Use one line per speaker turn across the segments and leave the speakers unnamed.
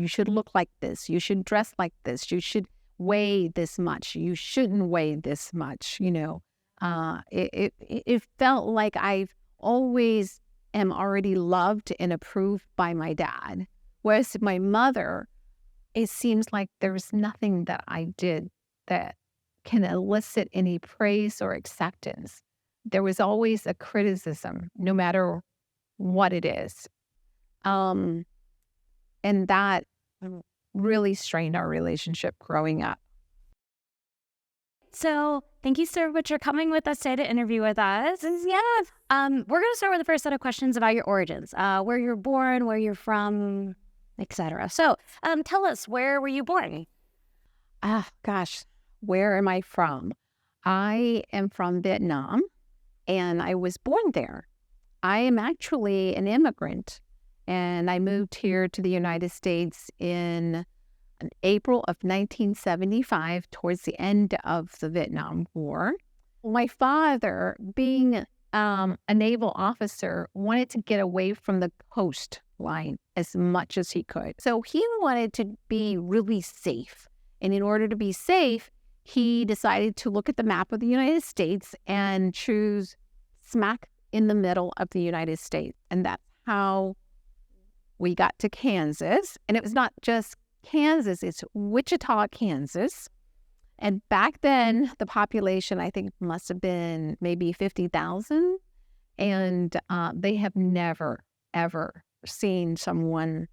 you should look like this, you should dress like this, you should weigh this much, you shouldn't weigh this much, it felt like I've always am already loved and approved by my dad. Whereas my mother, it seems like there's nothing that I did that can elicit any praise or acceptance. There was always a criticism, no matter what it is. And that really strained our relationship growing up.
So thank you so much for coming with us today to interview with us.
Yeah.
We're going to start with the first set of questions about your origins, where you're born, where you're from, etc. So tell us, where were you born?
Gosh, where am I from? I am from Vietnam, and I was born there. I am actually an immigrant, and I moved here to the United States in April of 1975, towards the end of the Vietnam War. My father, being a naval officer, wanted to get away from the coastline as much as he could. So he wanted to be really safe. And in order to be safe, he decided to look at the map of the United States and choose smack in the middle of the United States. And that's how we got to Kansas. And it was not just Kansas, it's Wichita, Kansas. And back then, the population, I think, must have been maybe 50,000. And they have never, ever seen someone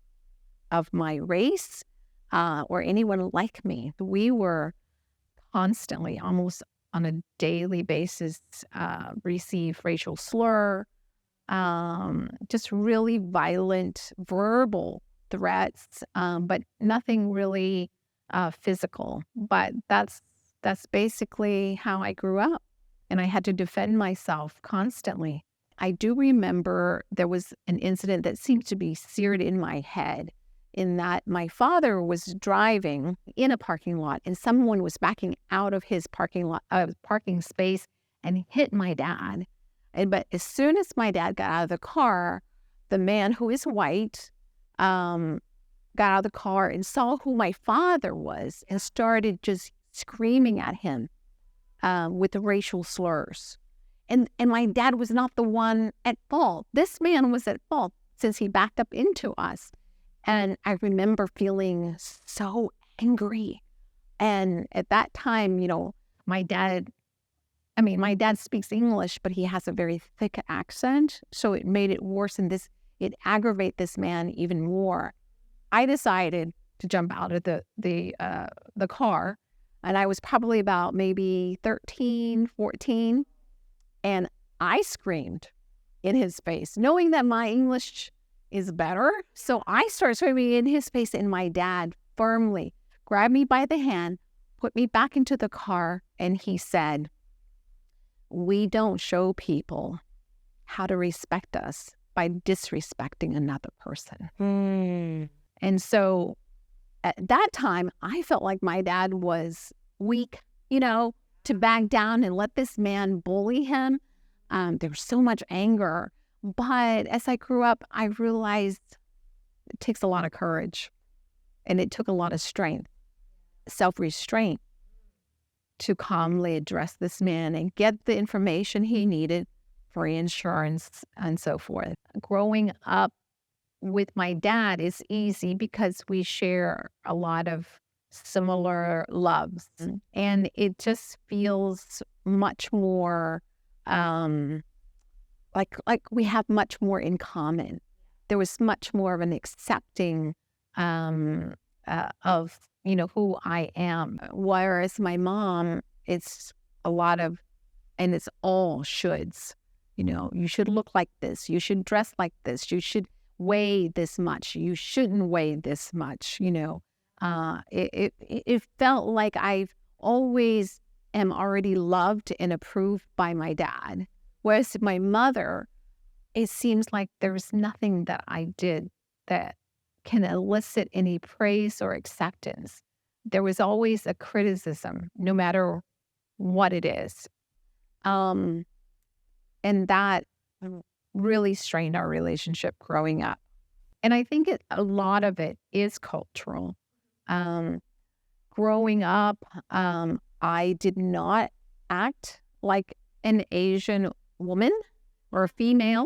of my race or anyone like me. We were constantly, almost on a daily basis, receive racial slur, just really violent verbal threats, but nothing really physical. But that's basically how I grew up, and I had to defend myself constantly. I do remember there was an incident that seems to be seared in my head, in that my father was driving in a parking lot and someone was backing out of his parking space and hit my dad. But as soon as my dad got out of the car, the man, who is white, got out of the car and saw who my father was and started just screaming at him with the racial slurs. And my dad was not the one at fault. This man was at fault since he backed up into us. And I remember feeling so angry. And at that time, my dad speaks English, but he has a very thick accent. So it made it worse, and it aggravated this man even more. I decided to jump out of the car, and I was probably about maybe 13, 14, and I screamed in his face, knowing that my English is better. So I started screaming in his face, and my dad firmly grabbed me by the hand, put me back into the car, and he said, "We don't show people how to respect us by disrespecting another person." And so at that time, I felt like my dad was weak, to back down and let this man bully him. There was so much anger. But as I grew up, I realized it takes a lot of courage, and it took a lot of strength, self-restraint, to calmly address this man and get the information he needed for insurance and so forth. Growing up with my dad is easy because we share a lot of similar loves, and it just feels much more like we have much more in common. There was much more of an accepting of who I am. Whereas my mom, it's a lot of, and it's all shoulds. You should look like this, you should dress like this, you should weigh this much, you shouldn't weigh this much. It felt like I've always am already loved and approved by my dad. Whereas my mother, it seems like there's nothing that I did that can elicit any praise or acceptance. There was always a criticism, no matter what it is. And that really strained our relationship growing up. And I think a lot of it is cultural. Um, Growing up, I did not act like an Asian woman or a female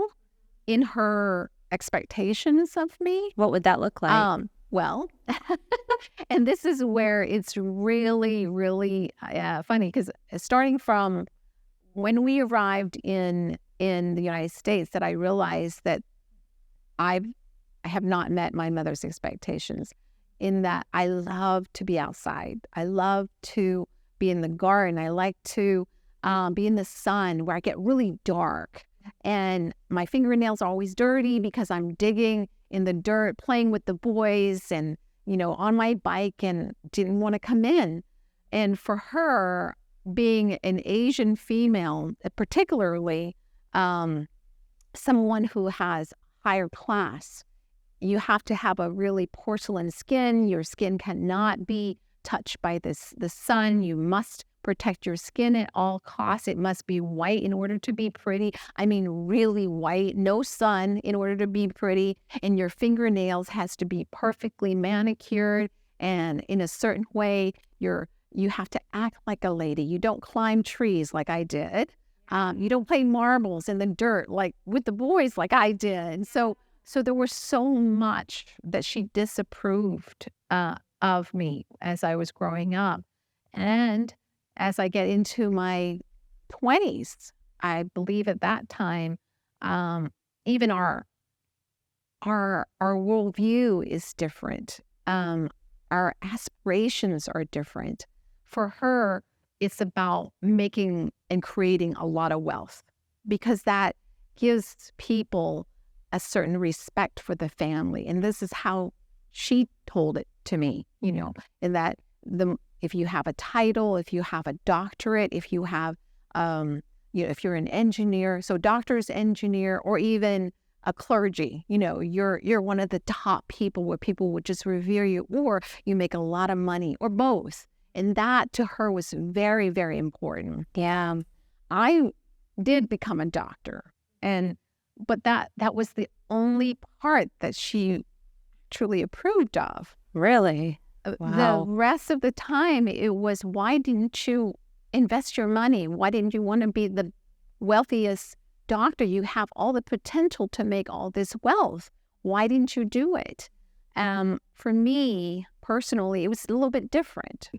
in her expectations of me.
What would that look like?
Well, and this is where it's really, really funny because starting from when we arrived in the United States, that I realized that I have not met my mother's expectations. In that, I love to be outside. I love to be in the garden. I like to be in the sun where I get really dark. And my fingernails are always dirty because I'm digging in the dirt, playing with the boys and, on my bike, and didn't want to come in. And for her, being an Asian female, particularly someone who has higher class, you have to have a really porcelain skin. Your skin cannot be touched by the sun. You must protect your skin at all costs. It must be white in order to be pretty. I mean, really white, no sun in order to be pretty. And your fingernails has to be perfectly manicured and in a certain way. You have to act like a lady. You don't climb trees like I did. You don't play marbles in the dirt like with the boys like I did. So there was so much that she disapproved of me as I was growing up. And as I get into my 20s, I believe at that time, even our worldview is different. Our aspirations are different. For her, it's about making and creating a lot of wealth because that gives people a certain respect for the family. And this is how she told it to me, in that if you have a title, if you have a doctorate, if you have, if you're an engineer, so doctor's engineer, or even a clergy, you're one of the top people where people would just revere you, or you make a lot of money, or both. And that to her was very, very important.
Yeah.
I did become a doctor, but that was the only part that she truly approved of.
Really?
The
Wow.
rest of the time, it was, why didn't you invest your money? Why didn't you want to be the wealthiest doctor? You have all the potential to make all this wealth. Why didn't you do it? For me, personally, it was a little bit different.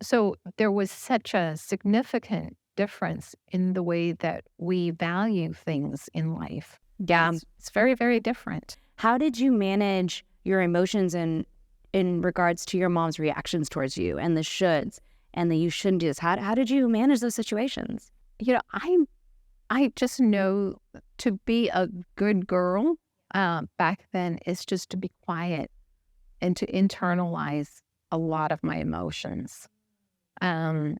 So there was such a significant difference in the way that we value things in life.
Yeah.
It's very, very different.
How did you manage your emotions in regards to your mom's reactions towards you and the shoulds and the you shouldn't do this? How did you manage those situations?
I just know to be a good girl back then is just to be quiet and to internalize a lot of my emotions. And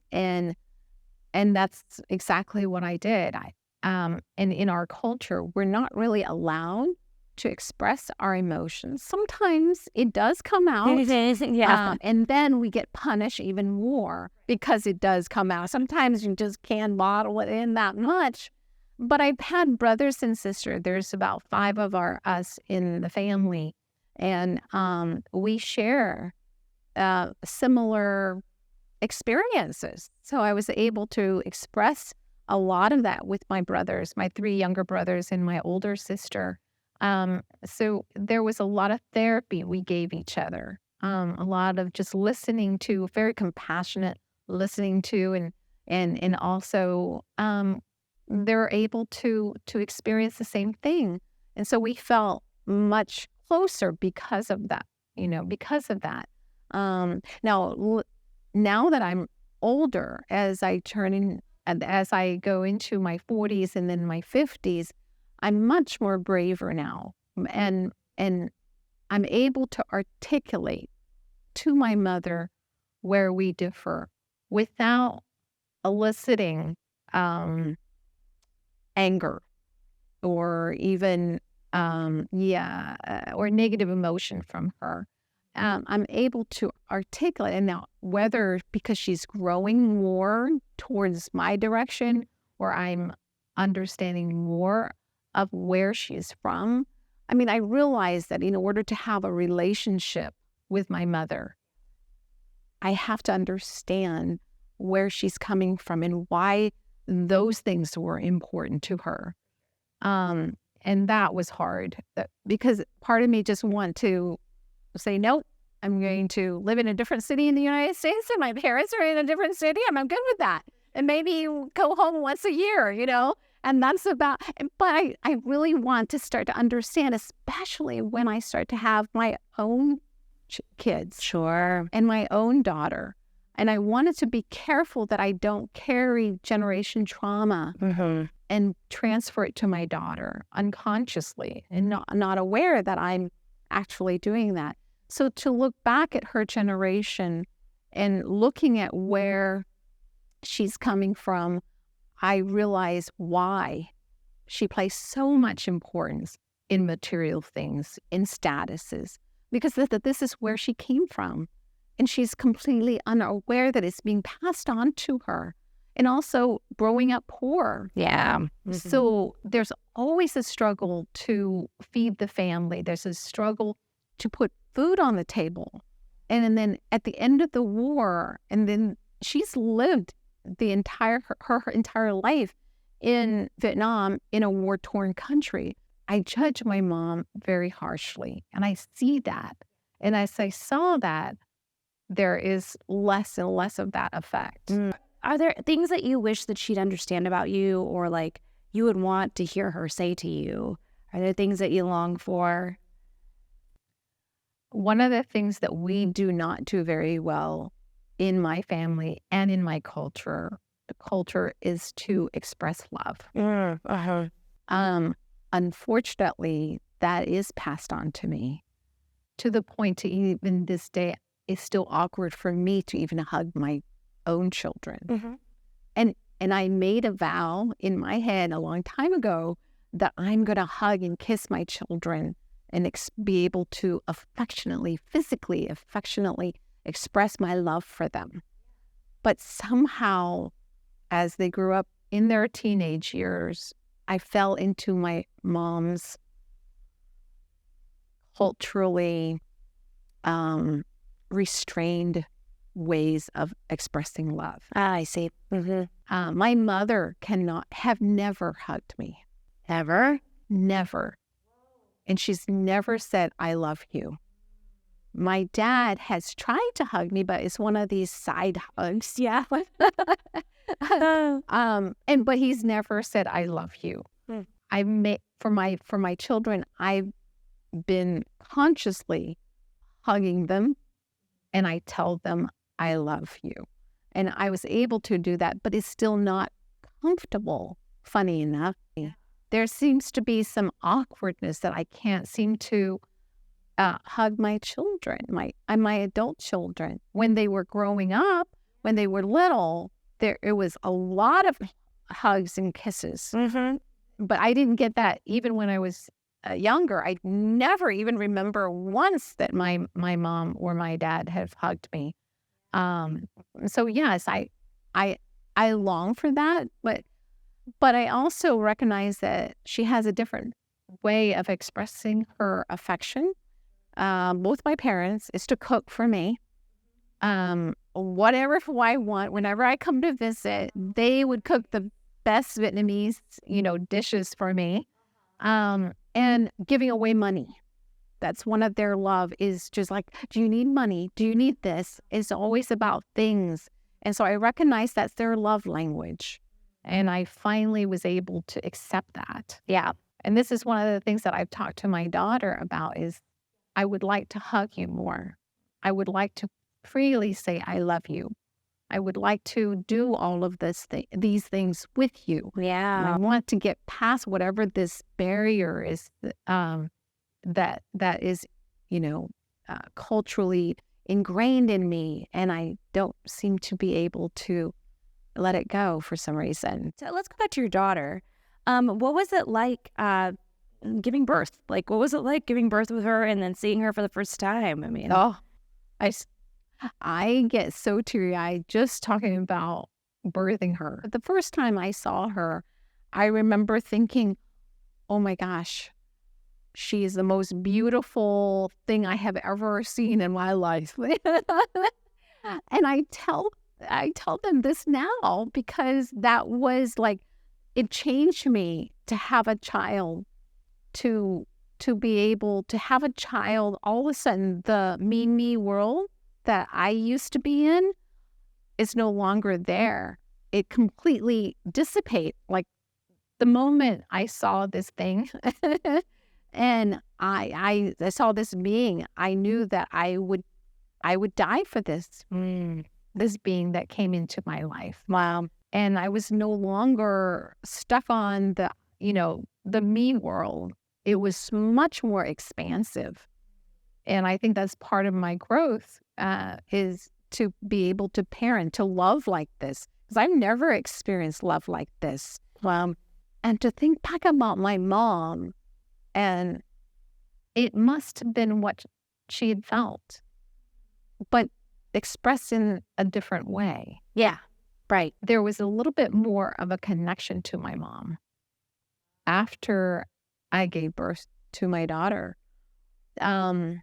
that's exactly what I did. And in our culture, we're not really allowed to express our emotions. Sometimes it does come out.
Yeah.
And then we get punished even more because it does come out. Sometimes you just can't bottle it in that much. But I've had brothers and sisters. There's about 5 of us in the family. And we share similar experiences. So I was able to express a lot of that with my brothers, my 3 younger brothers and my older sister. So there was a lot of therapy we gave each other, a lot of just listening to, very compassionate listening to, and also they're able to experience the same thing. And so we felt much closer because of that, because of that. Now that I'm older, as I go into my 40s and then my 50s, I'm much more braver now. And I'm able to articulate to my mother where we differ without eliciting anger or even, or negative emotion from her. I'm able to articulate, and now whether because she's growing more towards my direction or I'm understanding more of where she's from, I mean, I realized that in order to have a relationship with my mother, I have to understand where she's coming from and why those things were important to her. And that was hard because part of me just want to say, nope, I'm going to live in a different city in the United States and my parents are in a different city and I'm good with that. And maybe go home once a year, and that's about, but I really want to start to understand, especially when I start to have my own kids.
Sure.
And my own daughter. And I wanted to be careful that I don't carry generation trauma and transfer it to my daughter unconsciously and not aware that I'm actually doing that. So to look back at her generation and looking at where she's coming from, I realize why she placed so much importance in material things, in statuses, because this is where she came from. And she's completely unaware that it's being passed on to her. And also growing up poor.
Yeah.
So there's always a struggle to feed the family. There's a struggle to put food on the table. And then at the end of the war, and then she's lived her entire life in Vietnam in a war-torn country. I judge my mom very harshly. And I see that. And as I saw that, there is less and less of that effect.
Are there things that you wish that she'd understand about you, or like you would want to hear her say to you? Are there things that you long for?
One of the things that we do not do very well in my family and in my culture, the culture is to express love. Unfortunately, that is passed on to me, to the point to even this day, it's still awkward for me to even hug my own children. And I made a vow in my head a long time ago that I'm going to hug and kiss my children and be able to physically affectionately express my love for them. But somehow, as they grew up in their teenage years, I fell into my mom's culturally restrained ways of expressing love.
I see.
My mother have never hugged me.
Ever?
Never. And she's never said, I love you. My dad has tried to hug me, but it's one of these side hugs. Yeah. But he's never said, I love you. For my children, I've been consciously hugging them, and I tell them, I love you. And I was able to do that, but it's still not comfortable, funny enough. There seems to be some awkwardness that I can't seem to hug my children, my adult children. When they were growing up, when they were little, it was a lot of hugs and kisses. But I didn't get that even when I was younger. I never even remember once that my mom or my dad have hugged me. So yes, I long for that, but I also recognize that she has a different way of expressing her affection. Both my parents is to cook for me. Whatever I want, whenever I come to visit, they would cook the best Vietnamese, dishes for me. And giving away money. That's one of their love, is just like, do you need money? Do you need this? It's always about things. And so I recognize that's their love language. And I finally was able to accept that.
Yeah.
And this is one of the things that I've talked to my daughter about is I would like to hug you more. I would like to freely say, I love you. I would like to do all of these things with you.
Yeah.
And I want to get past whatever this barrier is that is, culturally ingrained in me. And I don't seem to be able to let it go for some reason.
So let's go back to your daughter. What was it like giving birth? Like, what was it like giving birth with her and then seeing her for the first time? I mean,
I get so teary-eyed just talking about birthing her. But the first time I saw her, I remember thinking, oh my gosh, She is the most beautiful thing I have ever seen in my life. And I tell them this now because that was like, it changed me to have a child, to be able to have a child. All of a sudden, the me world that I used to be in is no longer there. It completely dissipate. Like the moment I saw this thing and I saw this being, I knew that I would die for this this being that came into my life.
Wow.
And I was no longer stuck on the, the me world. It was much more expansive. And I think that's part of my growth, is to be able to parent, to love like this. Because I've never experienced love like this. And to think back about my mom, and it must have been what she had felt, but expressed in a different way.
Yeah. Right.
There was a little bit more of a connection to my mom after I gave birth to my daughter. And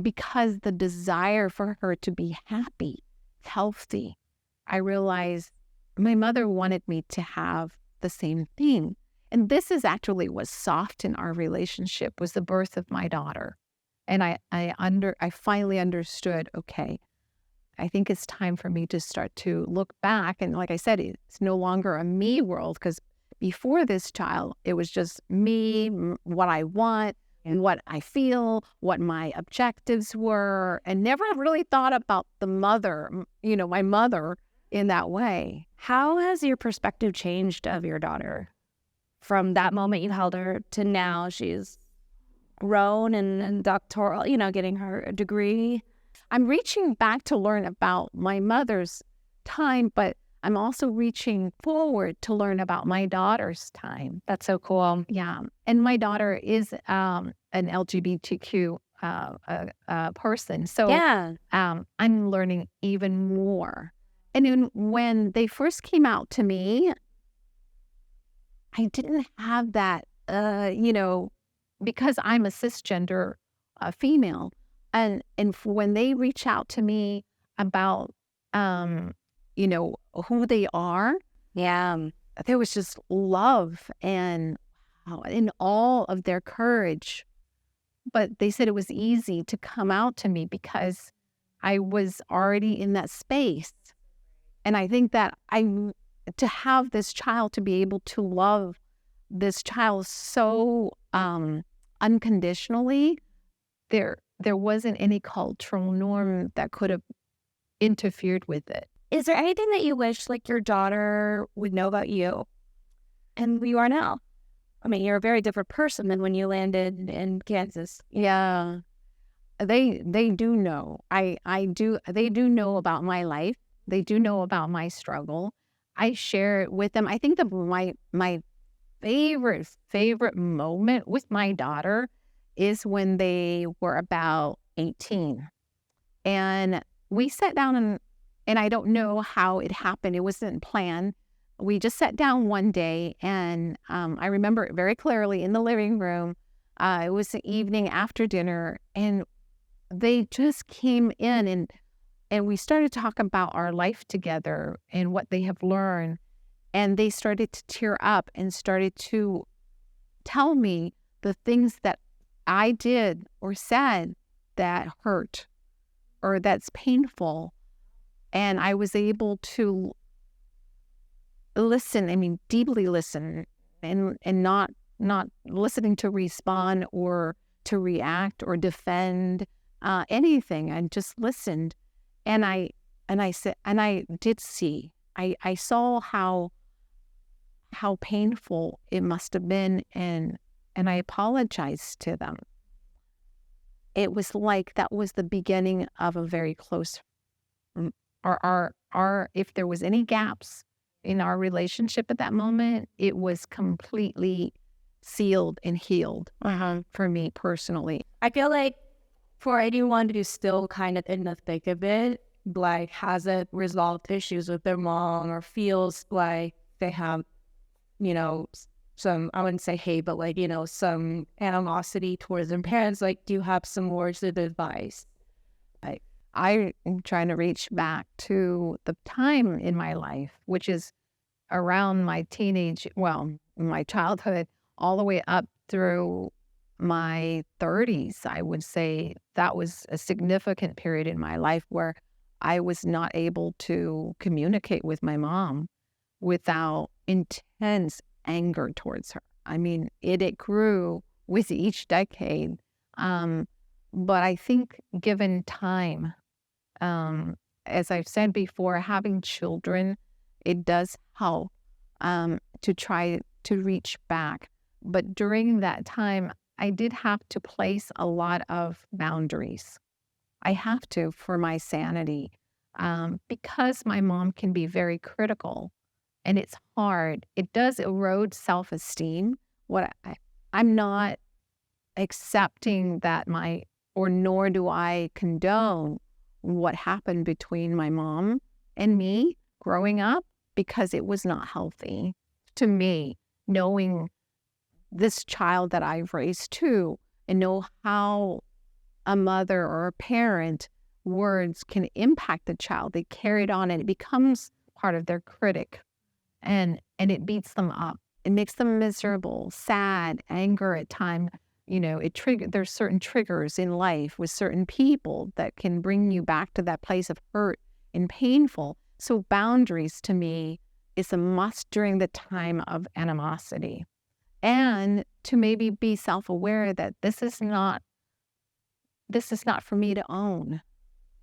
because the desire for her to be happy, healthy, I realized my mother wanted me to have the same thing. And this is actually what softened our relationship, was the birth of my daughter. And I finally understood, okay, I think it's time for me to start to look back. And like I said, it's no longer a me world, because before this child, it was just me, what I want and what I feel, what my objectives were, and never really thought about the mother, my mother in that way.
How has your perspective changed of your daughter from that moment you held her to now she's grown and doctoral, getting her degree?
I'm reaching back to learn about my mother's time, but I'm also reaching forward to learn about my daughter's time.
That's so cool.
Yeah. And my daughter is an LGBTQ person. So
yeah,
I'm learning even more. And then when they first came out to me, I didn't have that, because I'm a cisgender female. And when they reach out to me about, who they are, there was just love and in all of their courage. But they said it was easy to come out to me because I was already in that space. And I think that to have this child, to be able to love this child so unconditionally, there wasn't any cultural norm that could have interfered with it.
Is there anything that you wish like your daughter would know about you and who you are now? I mean, you're a very different person than when you landed in Kansas.
Yeah, they do know. They do know about my life. They do know about my struggle. I share it with them. I think that my favorite moment with my daughter is when they were about 18. And we sat down and I don't know how it happened. It wasn't planned. We just sat down one day, and I remember it very clearly in the living room. It was the evening after dinner, and they just came in and we started to talk about our life together and what they have learned. And they started to tear up and started to tell me the things that I did or said that hurt or that's painful. And I was able to listen, deeply listen, and not listening to respond or to react or defend anything. I just listened. And I said, and I did see, I saw how painful it must have been, and I apologized to them. It was like that was the beginning of a very close, our if there was any gaps in our relationship at that moment, it was completely sealed and healed for me personally.
I feel like for anyone who's still kind of in the thick of it, like hasn't resolved issues with their mom or feels like they have, some, I wouldn't say hate, but like, some animosity towards their parents, like, do you have some words of advice?
I, I am trying to reach back to the time in my life, which is around my my childhood, all the way up through my 30s. I would say that was a significant period in my life where I was not able to communicate with my mom without intense anger towards her. I mean, it grew with each decade. Um, but I think given time, um, as I've said before, having children, it does help to try to reach back. But during that time, I did have to place a lot of boundaries. I have to for my sanity because my mom can be very critical and it's hard. It does erode self esteem. I'm not accepting that or nor do I condone what happened between my mom and me growing up because it was not healthy to me, knowing this child that I've raised too, and know how a mother or a parent words can impact the child. They carry it on and it becomes part of their critic and it beats them up. It makes them miserable, sad, anger at times. There's certain triggers in life with certain people that can bring you back to that place of hurt and painful. So boundaries to me is a must during the time of animosity. And to maybe be self-aware that this is not for me to own.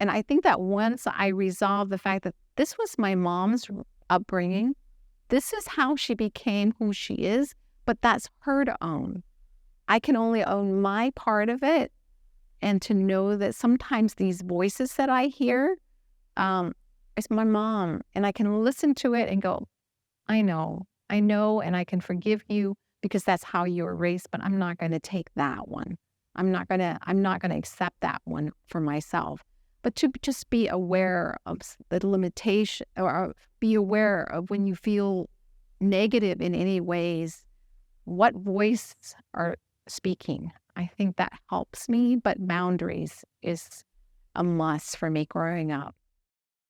And I think that once I resolve the fact that this was my mom's upbringing, this is how she became who she is, but that's her to own. I can only own my part of it, and to know that sometimes these voices that I hear, it's my mom, and I can listen to it and go, I know, and I can forgive you because that's how you were raised, but I'm not going to take that one. I'm not going to accept that one for myself. But to just be aware of the limitation, or be aware of when you feel negative in any ways, what voice are speaking. I think that helps me, but boundaries is a must for me growing up.